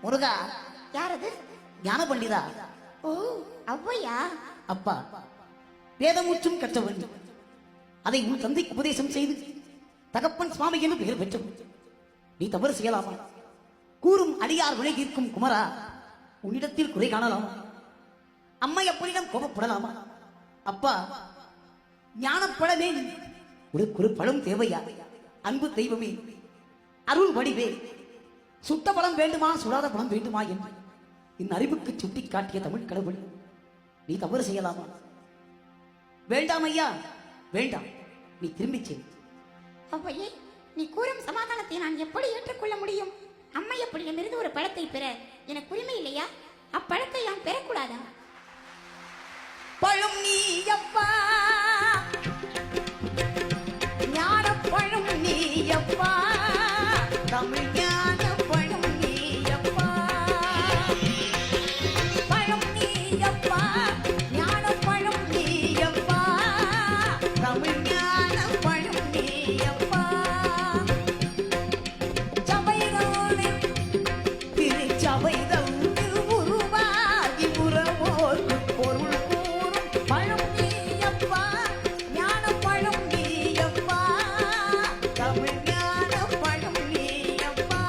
முருகா. யாரது? ஞான பண்டிதா. ஓ அவ்வையா? அப்பா வேதமூச்சும் கற்றவன். அதை உன் தந்தைக்கு உபதேசம் செய்து தகப்பன் சுவாமி என்று பெயர் பெற்றவன். நீ தவறு செய்யலாமா? கூறும் அடியார் விலகியிருக்கும் குமரா, உன்னிடத்தில் குறை காணலாமா? அம்மை அப்படியிடம் கோபப்படலாமா? அப்பா ஞானப்படமே ஒரு பழம் தேவையா? அன்பு தெய்வமே, அருள் வடிவே, சுட்ட பழம் வேண்டுமா சுடாத பழம் வேண்டுமா என்று என் அறிவுக்கு சுட்டி காட்டிய தமிழ் கடவுள், நீ தவறு செய்யலாமா? வேண்டாம் ஐயா, வேண்டாம். நீ திரும்பிச் செல். அவ்வையே, நீ கூறும் சமாதானத்தை நான் எப்படி ஏற்றுக்கொள்ள முடியும்? அம்மை அப்படியிடமிருந்து ஒரு பழத்தை பெற எனக்கு உரிமை இல்லையா? அப்பழத்தை நான் பெறக்கூடாதா? பழம் நீ அப்பா, ஞான பழம் நீ அப்பா, தமிழ் ஞான பழம் நீ அப்பா. பழம் நீ அப்பா, ஞான பழம் நீ அப்பா, தமிழ் ஞான பழம் நீ அப்பா. சபையோடு திருச்சபை தந்து உருவாகி உறவோர்க்கு பொருள் கூறும் பழம் நீ அப்பா, ஞான பழம் நீ அப்பா, தமிழ் ஞான பழம் நீ அப்பா.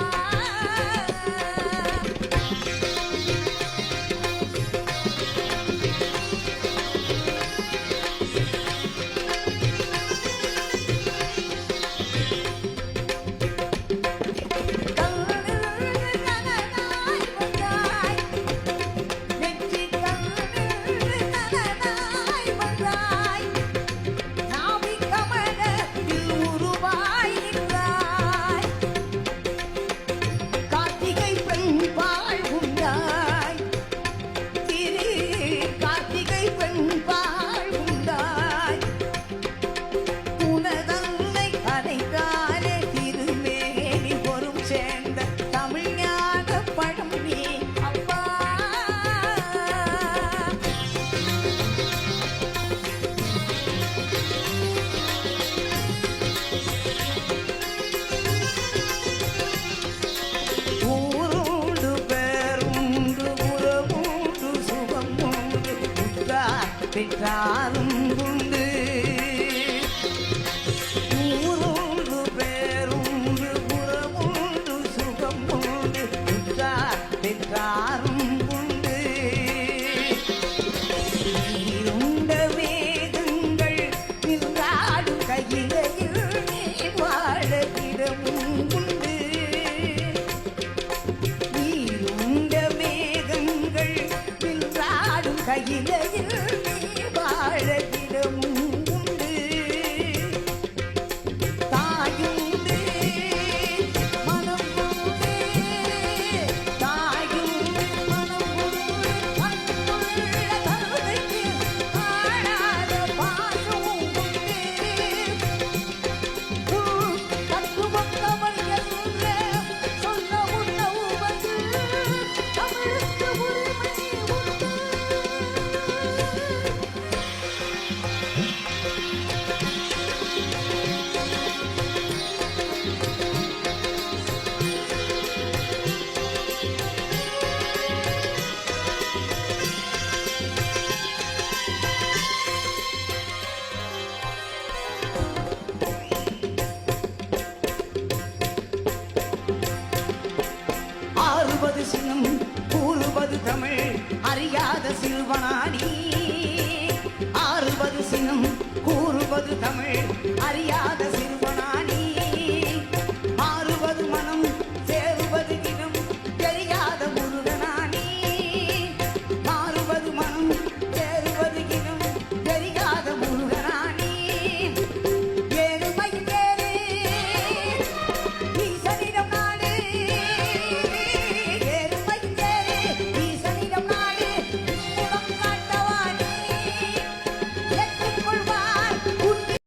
பெற்றாரும் உண்டு, ஊரோடு பேருண்டு, புறமுண்டு, சுகம் உண்டு, பெற்றாரும் உண்டு. நீருண்ட வேதங்கள் நின்றாடும் கையிலையில் நீ வாழகிடமும் உண்டு. நீருண்ட வேதங்கள் நின்றாடும் கையிலையில் வாழகிடமும் உண்டு. தாயுண்டு மனம் உண்டு, தாயுண்டு மனம் உண்டு, அன்புள்ள தந்தைக்கு ஆடாத பாசம் உண்டு. தத்துவம் தமிழ் என்ற சொல்ல உணவுவது தமிழுக்கு உரிமை உண்டு. ஆறுவது சினம் கூறுவது தமிழ் அறியாத சிறுவனானி. ஆறுவது சினம் கூறுவது தமிழ் அறியாத